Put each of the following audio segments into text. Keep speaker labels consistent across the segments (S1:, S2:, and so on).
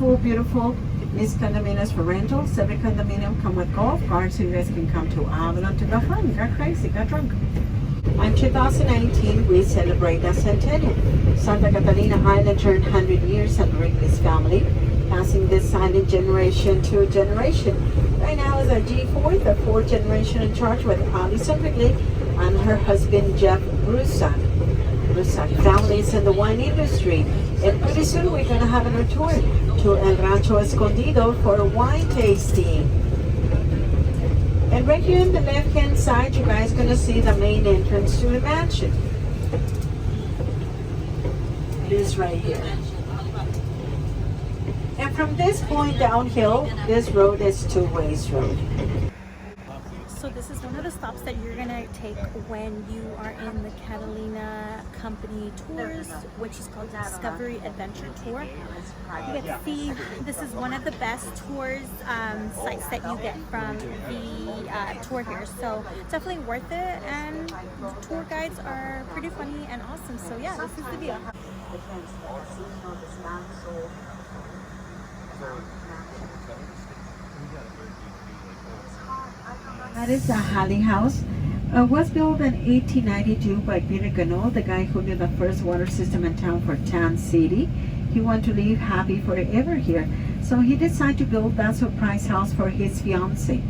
S1: beautiful, beautiful Miss Condominiums for rental. 7 condominium come with golf carts, so you guys can come to Avalon to go fun, got crazy, got drunk. In 2019, we celebrate the centennial. Santa Catalina Island turned 100 years celebrating this family, passing this silent generation to generation. Right now is a G4, the 4th generation in charge with Alison Wrigley and her husband Jeff Brusac. Brusac families in the wine industry. And pretty soon we're going to have a tour to El Rancho Escondido for a wine tasting. And right here on the left-hand side, you guys are going to see the main entrance to the mansion. It is right here. And from this point downhill, this road is two-way road.
S2: So this is one of the stops that you're gonna take when you are in the Catalina Company tours, which is called the Discovery Adventure Tour. You get to see, this is one of the best tours sites that you get from the tour here. So definitely worth it, and the tour guides are pretty funny and awesome. So yeah, this is the view.
S1: That is the Halley House. Was built in 1892 by Peter Ganot, the guy who knew the first water system in town for Tan City. He wanted to live happy forever here, so he decided to build that surprise house for his fiancée.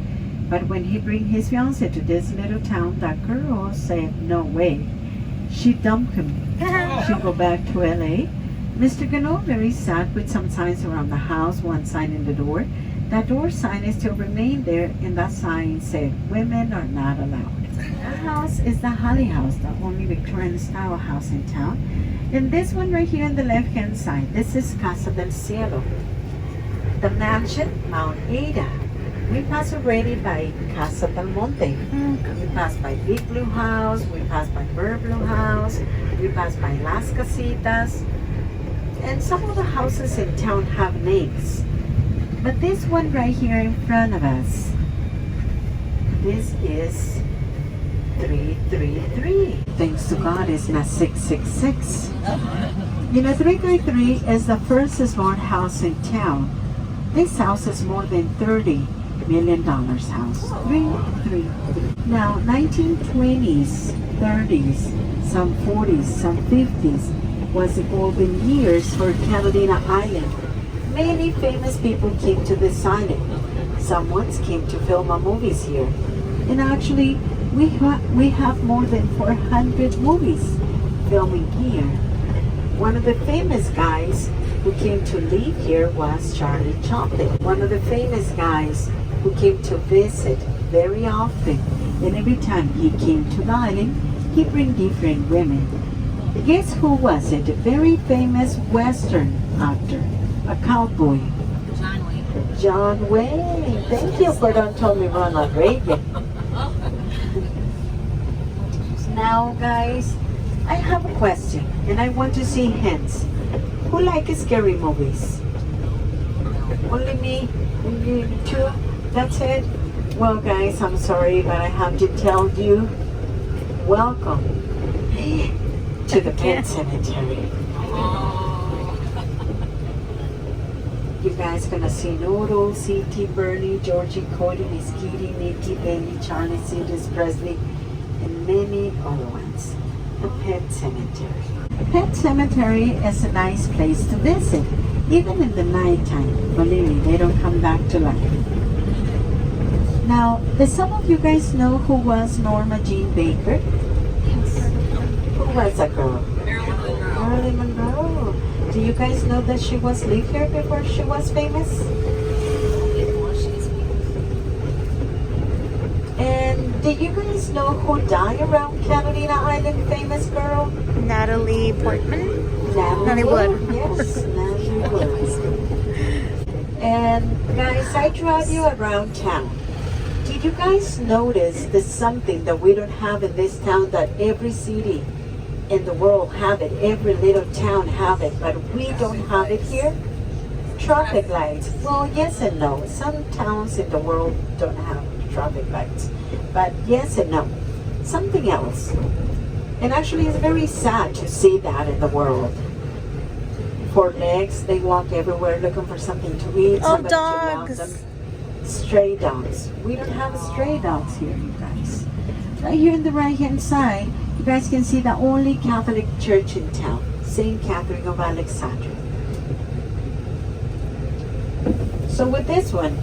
S1: But when he bring his fiancée to this little town, that girl said no way. She dumped him. She go back to LA. Mr. Ganot very sad, with some signs around the house, one sign in the door. That door sign is still remain there, and that sign said, "Women are not allowed." That house is the Halley House, the only Victorian style house in town. And this one right here on the left hand side, this is Casa del Cielo. The mansion, Mount Ada. We pass already by Casa del Monte. We pass by Big Blue House, we pass by Bird Blue House, we pass by Las Casitas. And some of the houses in town have names. But this one right here in front of us, this is 333. Thanks to God, it's not 666. You know, 333 is the first smart house in town. This house is more than $30 million house. 333. Now, 1920s, 30s, some 40s, some 50s was the golden years for Catalina Island. Many famous people came to this island. Some once came to film movies here. And actually, we have more than 400 movies filming here. One of the famous guys who came to live here was Charlie Chaplin. One of the famous guys who came to visit very often. And every time he came to the island, he bring different women. Guess who was it? A very famous Western actor. A cowboy.
S3: John Wayne.
S1: John Wayne. Thank you for don't tell me Ronald Reagan. Now, guys, I have a question, and I want to see hints. Who likes scary movies? Only me? Only you two? That's it? Well, guys, I'm sorry, but I have to tell you, welcome to the Pet Cemetery. You guys gonna see Noodle, C.T. Bernie, Georgie Cody, Miss Kitty, Nikki, Benny, Charlie, Cedars, Presley, and many other ones. The Pet Cemetery. The Pet Cemetery is a nice place to visit, even in the nighttime. Believe me, they don't come back to life. Now, does some of you guys know who was Norma Jean Baker?
S3: Yes.
S1: Who was that girl? Marilyn Monroe. Do you guys know that she was lived here before she was famous? And do you guys know who died around Catalina Island, famous girl?
S2: Natalie Portman.
S1: Natalie
S2: Wood.
S1: Yes, Natalie Wood. And guys, I drive you around town. Did you guys notice there's something that we don't have in this town that every city in the world have it, every little town have it, but we don't have it here? Traffic lights. Well, yes and no. Some towns in the world don't have traffic lights, but yes and no. Something else. And actually it's very sad to see that in the world. 4 legs. They walk everywhere looking for something to eat.
S2: Oh,
S1: somebody to love
S2: dogs.
S1: them. Stray dogs. We don't have stray dogs here, you guys. Right here on the right-hand side, you guys can see the only Catholic church in town, St. Catherine of Alexandria. So with this one,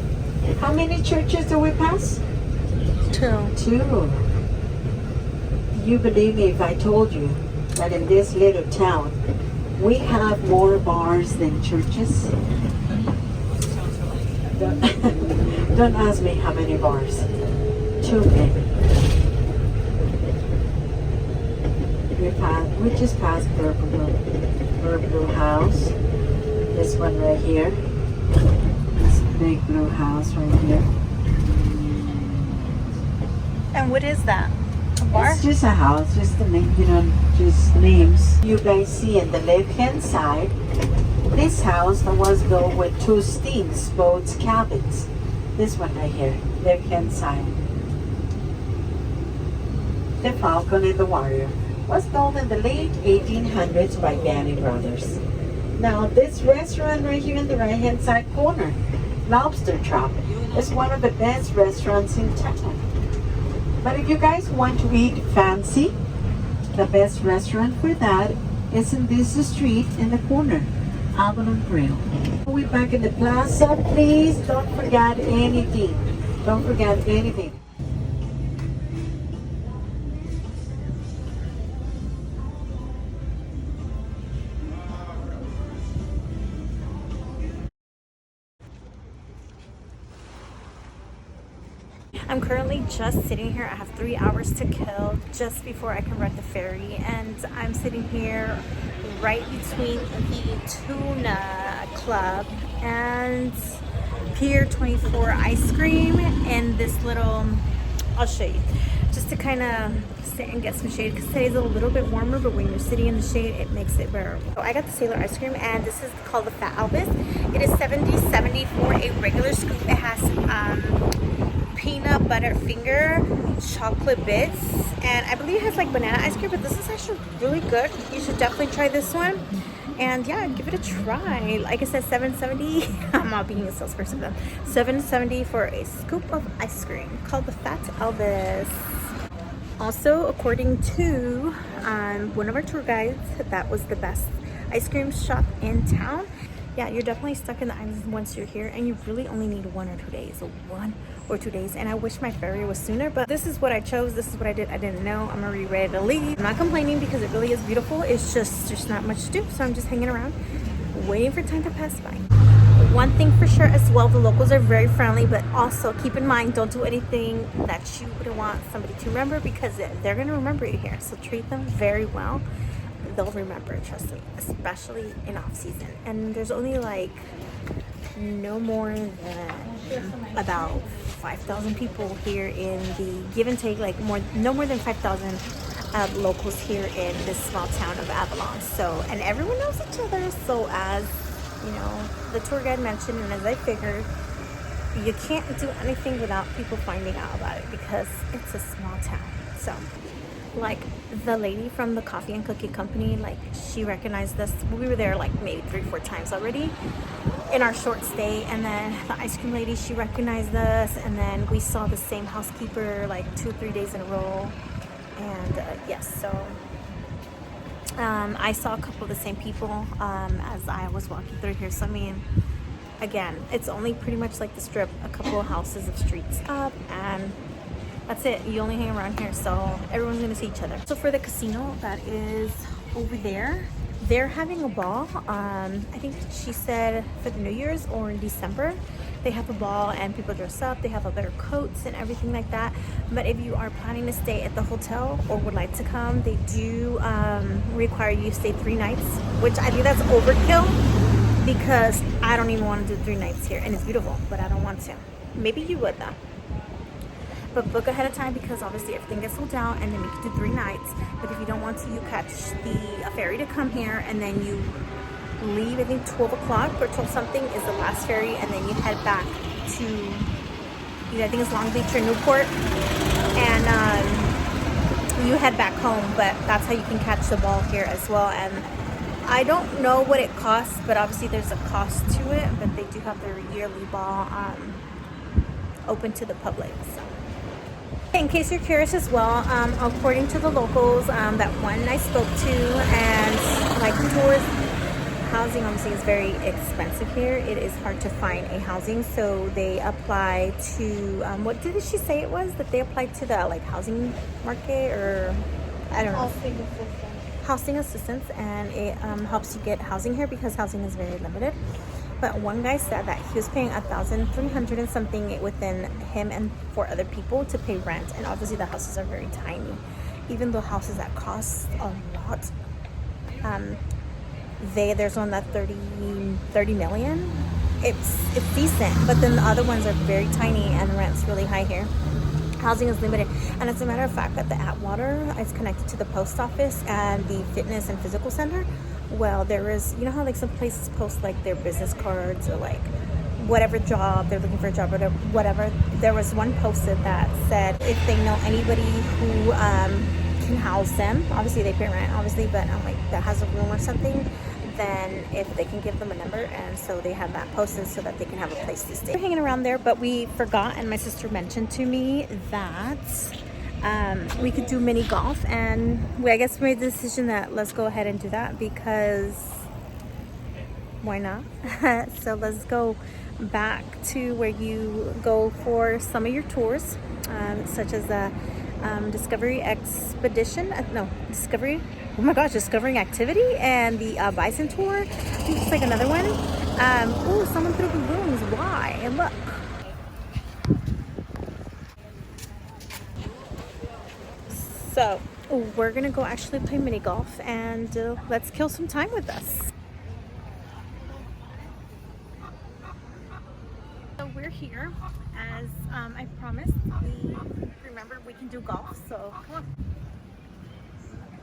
S1: how many churches do we pass?
S2: 2.
S1: 2. You believe me if I told you that in this little town, we have more bars than churches? Don't ask me how many bars. Too many. We just passed Blue House. This one right here. This big blue house right here.
S2: And what is that? A bar?
S1: It's just a house, just the name, just names. You guys see in the left-hand side, this house that was built with 2 steamboats cabins. This one right here, left-hand side. The Falcon and the Warrior was built in the late 1800s by Banny Brothers. Now this restaurant right here in the right-hand side corner, Lobster Chop, is one of the best restaurants in town. But if you guys want to eat fancy, the best restaurant for that is in this street in the corner, Avalon Grill. We're back in the plaza. Please don't forget anything. Don't forget anything.
S2: I'm currently just sitting here. I have 3 hours to kill just before I can rent the ferry, and I'm sitting here right between the Tuna Club and Pier 24 ice cream and this little, I'll show you, just to kind of sit and get some shade because today's a little bit warmer, but when you're sitting in the shade it makes it bearable. So I got the Sailor ice cream, and this is called the Fat Elvis. It is $70 for a regular scoop. It has peanut butter finger, chocolate bits, and I believe it has like banana ice cream, but this is actually really good. You should definitely try this one. And yeah, give it a try. Like I said, $7.70. I'm not being a salesperson though. $7.70 for a scoop of ice cream called the Fat Elvis. Also, according to one of our tour guides, that was the best ice cream shop in town. Yeah, you're definitely stuck in the islands once you're here, and you really only need 1 or 2 days. So 1 or 2 days. And I wish my ferry was sooner, but this is what I chose. This is what I did. I didn't know. I'm already ready to leave. I'm not complaining because it really is beautiful. It's just there's not much to do. So I'm just hanging around, waiting for time to pass by. One thing for sure as well, the locals are very friendly, but also keep in mind, don't do anything that you wouldn't want somebody to remember, because they're going to remember you here. So treat them very well. They'll remember, trust me, especially in off season. And there's only like no more than about 5,000 people here in the give and take, like no more than 5,000 locals here in this small town of Avalon. So, and everyone knows each other. So as you know, the tour guide mentioned, and as I figured, you can't do anything without people finding out about it because it's a small town. So like the lady from the coffee and cookie company, like she recognized us. We were there like maybe 3 or 4 times already in our short stay. And then the ice cream lady, she recognized us, and then we saw the same housekeeper like 2 or 3 days in a row. And yes, so I saw a couple of the same people as I was walking through here. So I mean, again, it's only pretty much like the strip, a couple of houses of streets up, and that's it. You only hang around here, so everyone's gonna see each other. So for the casino that is over there, they're having a ball. I think she said for the New Year's or in December, they have a ball and people dress up. They have other coats and everything like that. But if you are planning to stay at the hotel or would like to come, they do require you to stay 3 nights, which I think that's overkill because I don't even want to do 3 nights here, and it's beautiful, but I don't want to. Maybe you would though. But book ahead of time because obviously everything gets sold out, and then you can do 3 nights. But if you don't want to, you catch the ferry to come here, and then you leave. I think 12 o'clock or 12 something is the last ferry, and then you head back to either, I think it's Long Beach or Newport, and you head back home. But that's how you can catch the ball here as well. And I don't know what it costs, but obviously there's a cost to it. But they do have their yearly ball open to the public. So. In case you're curious as well, according to the locals, that one I spoke to, and like tours, housing obviously is very expensive here. It is hard to find a housing, so they apply to what did she say it was that they applied to the like housing market, or I don't know, housing assistance, and it helps you get housing here because housing is very limited. But one guy said that he was paying $1,300 and something within him and 4 other people to pay rent, and obviously the houses are very tiny. Even though houses that cost a lot, there's one that 30 million. It's decent, but then the other ones are very tiny and rent's really high here. Housing is limited, and as a matter of fact, that the Atwater is connected to the post office and the fitness and physical center. Well, there is, you know how like some places post like their business cards or like whatever job they're looking for a job or whatever. There was one posted that said if they know anybody who can house them, obviously they pay rent, obviously, but like that has a room or something, then if they can give them a number, and so they have that posted so that they can have a place to stay. We're hanging around there, but we forgot, and my sister mentioned to me that we could do mini golf, and I guess we made the decision that let's go ahead and do that because why not? So let's go back to where you go for some of your tours, such as the Discovery Expedition, Discovery, oh my gosh, Discovering Activity, and the Bison Tour. I think it's like another one. Oh, someone threw balloons. Why? And look. So we're gonna go actually play mini golf, and let's kill some time with us. So we're here, as I promised. Remember, we can do golf, so come on.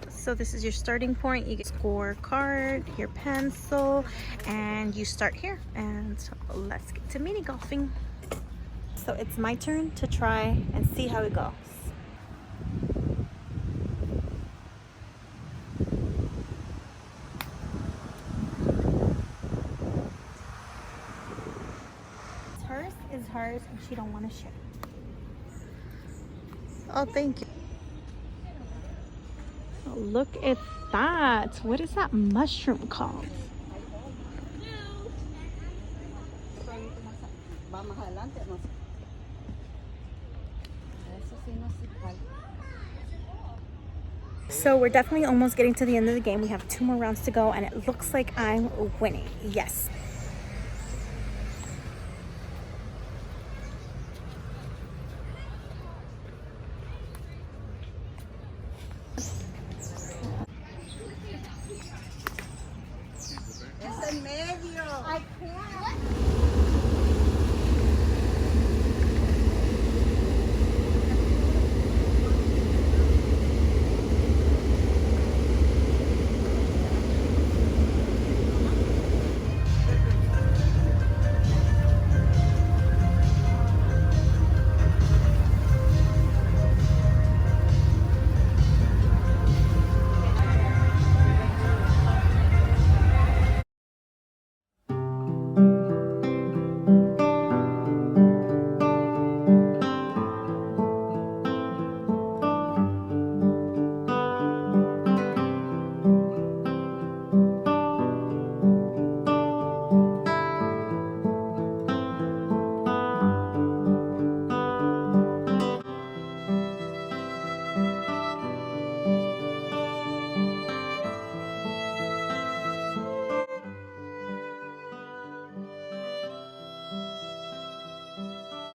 S2: So this is your starting point. You get scorecard, your pencil, and you start here. And let's get to mini golfing. So it's my turn to try and see how it goes. Is hers, and she don't want to share. Oh, thank you. Oh, look at that. What is that mushroom called? So we're definitely almost getting to the end of the game. We have 2 more rounds to go, and it looks like I'm winning. Yes.